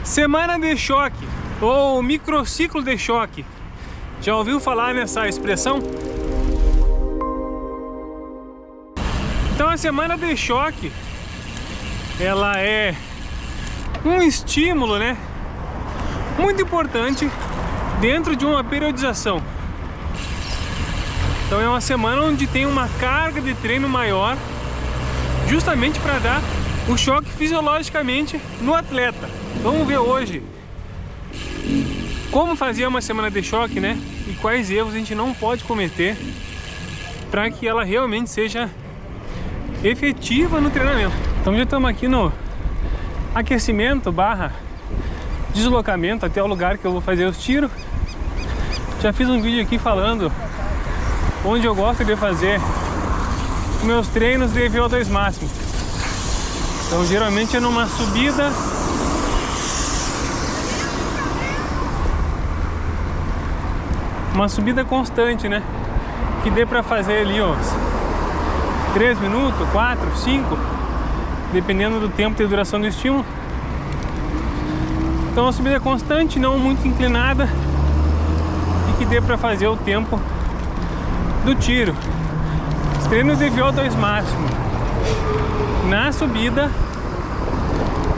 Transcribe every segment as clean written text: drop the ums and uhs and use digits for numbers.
Semana de choque ou microciclo de choque. Já ouviu falar nessa expressão? Então a semana de choque, ela é um estímulo, né, muito importante dentro de uma periodização. Então é uma semana onde tem uma carga de treino maior, justamente para dar o choque fisiologicamente no atleta. Vamos ver hoje como fazer uma semana de choque, né? E quais erros a gente não pode cometer para que ela realmente seja efetiva no treinamento. Então já estamos aqui no aquecimento barra deslocamento até o lugar que eu vou fazer os tiros. Já fiz um vídeo aqui falando onde eu gosto de fazer meus treinos de VO2 máximo. Então geralmente é numa subida constante, né? Que dê pra fazer ali uns 3 minutos, 4, 5, dependendo do tempo e da duração do estímulo. Então uma subida constante, não muito inclinada, e que dê pra fazer o tempo do tiro. Os treinos de VO2 máximo na subida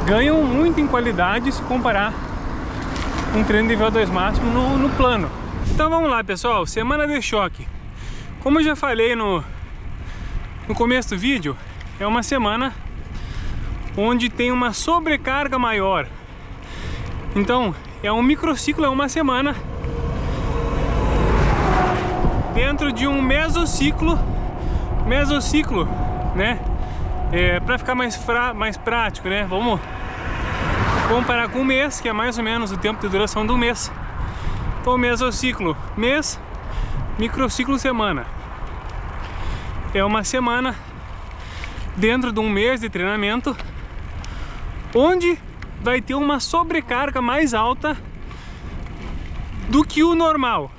ganham muito em qualidade se comparar com um treino de VO2 máximo no plano. Então vamos lá, pessoal, semana de choque. Como eu já falei no começo do vídeo, é uma semana onde tem uma sobrecarga maior. Então é um microciclo, é uma semana dentro de um mesociclo, né? Para ficar mais prático, né? Vamos comparar com um mês, que é mais ou menos o tempo de duração do mês. Então mesociclo, mês, microciclo, semana. É uma semana dentro de um mês de treinamento onde vai ter uma sobrecarga mais alta do que o normal.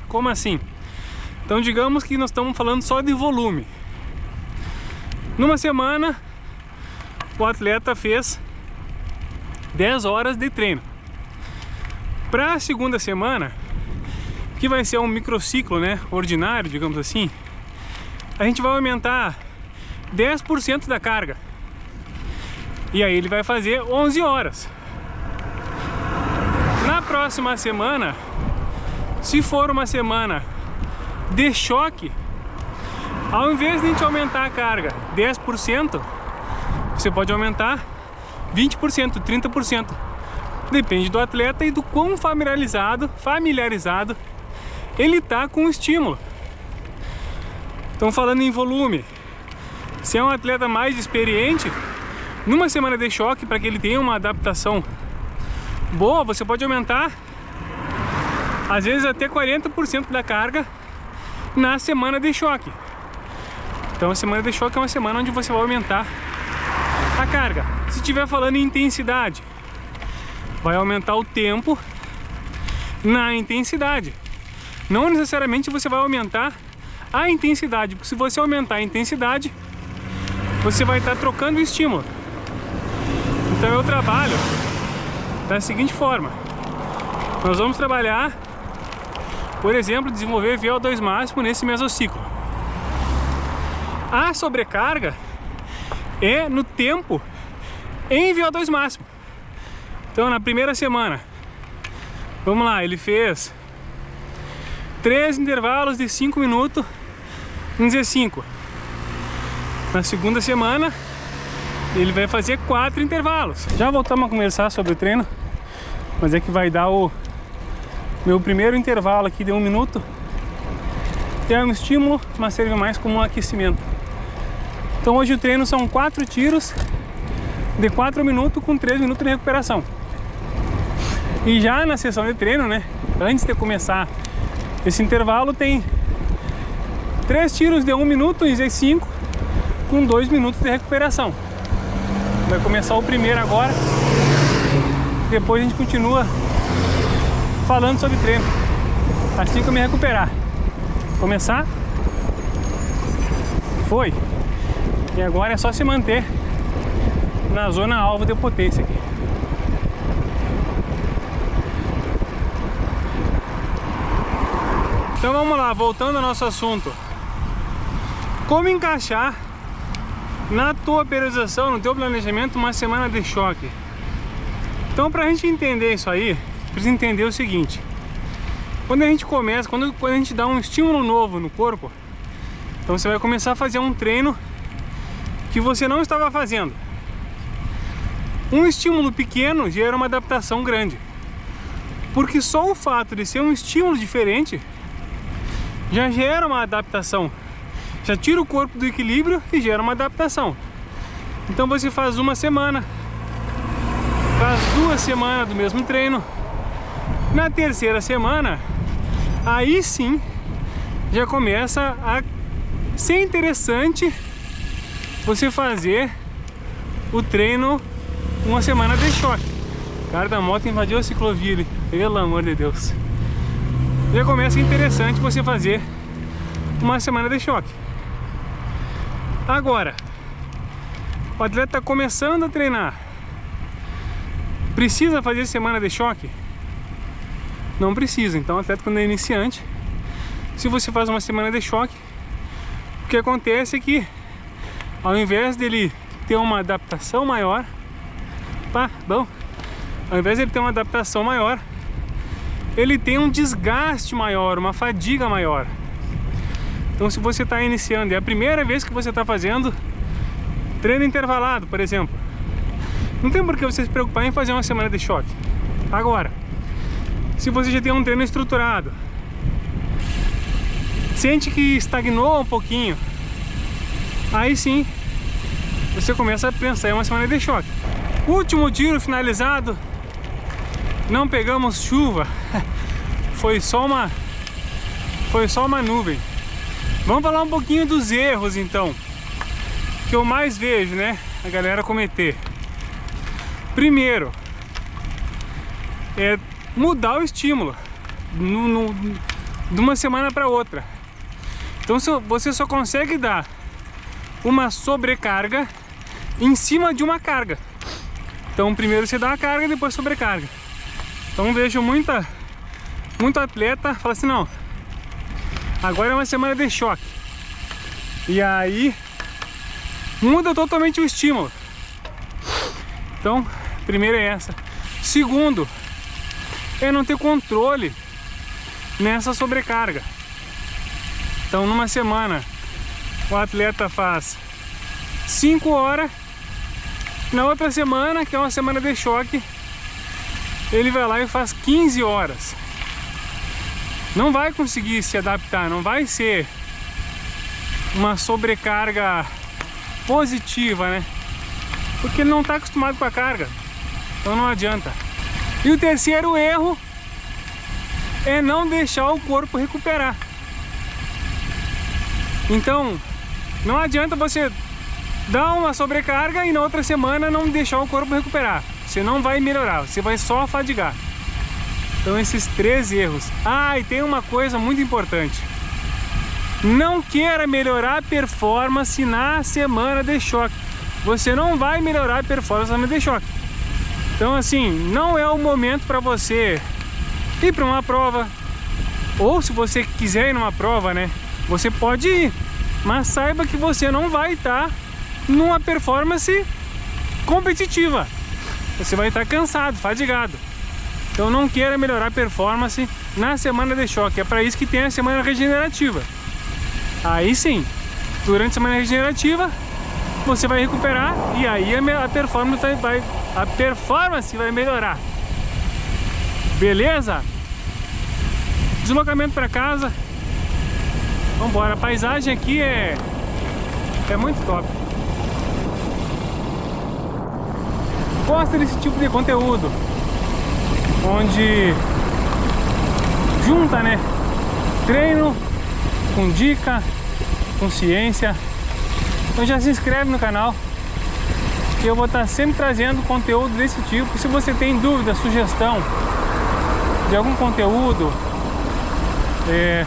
Como assim? Então digamos que nós estamos falando só de volume. Numa semana o atleta fez 10 horas de treino. Para a segunda semana, que vai ser um microciclo, né, ordinário, digamos assim, a gente vai aumentar 10% da carga. E aí ele vai fazer 11 horas. Na próxima semana, se for uma semana de choque, ao invés de a gente aumentar a carga 10%, você pode aumentar 20%, 30%. Depende do atleta e do quão familiarizado ele tá com o estímulo. Então, falando em volume, se é um atleta mais experiente, numa semana de choque, para que ele tenha uma adaptação boa, você pode aumentar às vezes até 40% da carga na semana de choque. Então a semana de choque é uma semana onde você vai aumentar a carga. Se estiver falando em intensidade, vai aumentar o tempo na intensidade. Não necessariamente você vai aumentar a intensidade, porque se você aumentar a intensidade, você vai estar trocando o estímulo. Então eu trabalho da seguinte forma: nós vamos trabalhar, por exemplo, desenvolver VO2 máximo nesse mesociclo. A sobrecarga é no tempo em VO2 máximo. Então na primeira semana, vamos lá, ele fez 3 intervalos de 5 minutos em Z5. Na segunda semana, ele vai fazer 4 intervalos. Já voltamos a conversar sobre o treino, mas é que vai dar o meu primeiro intervalo aqui de 1 minuto. É um estímulo, mas serve mais como um aquecimento. Então hoje o treino são 4 tiros de 4 minutos com 3 minutos de recuperação. E já na sessão de treino, né, antes de começar esse intervalo, tem 3 tiros de 1 minuto em Z5 com 2 minutos de recuperação. Vai começar o primeiro agora, depois a gente continua falando sobre treino, assim que eu me recuperar. Começar, foi, e agora é só se manter na zona alvo de potência aqui. Então vamos lá, voltando ao nosso assunto. Como encaixar na tua periodização, no teu planejamento, uma semana de choque? Então, pra gente entender isso aí, precisa entender o seguinte: quando a gente começa, quando a gente dá um estímulo novo no corpo, então você vai começar a fazer um treino que você não estava fazendo. Um estímulo pequeno gera uma adaptação grande, porque só o fato de ser um estímulo diferente já gera uma adaptação, já tira o corpo do equilíbrio e gera uma adaptação. Então você faz uma semana, faz 2 semanas do mesmo treino. Na terceira semana, aí sim já começa a ser interessante você fazer o treino uma semana de choque. O cara da moto invadiu a ciclovia ali, pelo amor de Deus. Já começa interessante você fazer uma semana de choque. Agora, o atleta está começando a treinar, precisa fazer semana de choque? Não precisa. Então o atleta, quando é iniciante, se você faz uma semana de choque, o que acontece é que ao invés dele ter uma adaptação maior, ao invés de ele ter uma adaptação maior, ele tem um desgaste maior, uma fadiga maior. Então, se você está iniciando, é a primeira vez que você está fazendo treino intervalado, por exemplo, não tem por que você se preocupar em fazer uma semana de choque. Agora, se você já tem um treino estruturado, sente que estagnou um pouquinho, aí sim você começa a pensar em uma semana de choque. Último tiro finalizado, não pegamos chuva, foi só uma nuvem. Vamos falar um pouquinho dos erros então, que eu mais vejo, né, a galera cometer. Primeiro é mudar o estímulo de uma semana para outra. Então você só consegue dar uma sobrecarga em cima de uma carga. Então primeiro você dá uma carga, depois sobrecarga. Então vejo muito atleta fala assim: não, agora é uma semana de choque, e aí muda totalmente o estímulo. Então primeiro é essa. Segundo é não ter controle nessa sobrecarga. Então numa semana o atleta faz 5 horas, na outra semana, que é uma semana de choque, ele vai lá e faz 15 horas. Não vai conseguir se adaptar, não vai ser uma sobrecarga positiva, né? Porque ele não está acostumado com a carga, então não adianta. E o terceiro erro é não deixar o corpo recuperar. Então não adianta você dar uma sobrecarga e na outra semana não deixar o corpo recuperar. Você não vai melhorar, você vai só fadigar. Então esses 3 erros. E tem uma coisa muito importante: não queira melhorar a performance na semana de choque. Você não vai melhorar a performance na semana de choque. Então assim, não é o momento para você ir para uma prova. Ou se você quiser ir numa prova, né, você pode ir, mas saiba que você não vai estar numa performance competitiva. Você vai estar cansado, fadigado. Então não queira melhorar a performance na semana de choque. É para isso que tem a semana regenerativa. Aí sim, durante a semana regenerativa você vai recuperar, e aí a performance vai melhorar. Beleza? Deslocamento para casa. Vamos embora. A paisagem aqui é muito top. Gosta desse tipo de conteúdo, onde junta, né, treino com dica, com ciência. Então já se inscreve no canal, que eu vou estar sempre trazendo conteúdo desse tipo. Se você tem dúvida, sugestão de algum conteúdo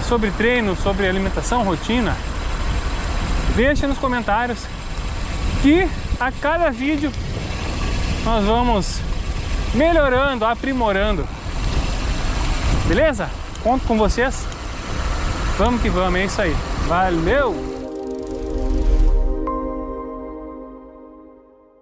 sobre treino, sobre alimentação, rotina, deixa nos comentários, que a cada vídeo nós vamos melhorando, aprimorando. Beleza? Conto com vocês. Vamos que vamos, é isso aí. Valeu!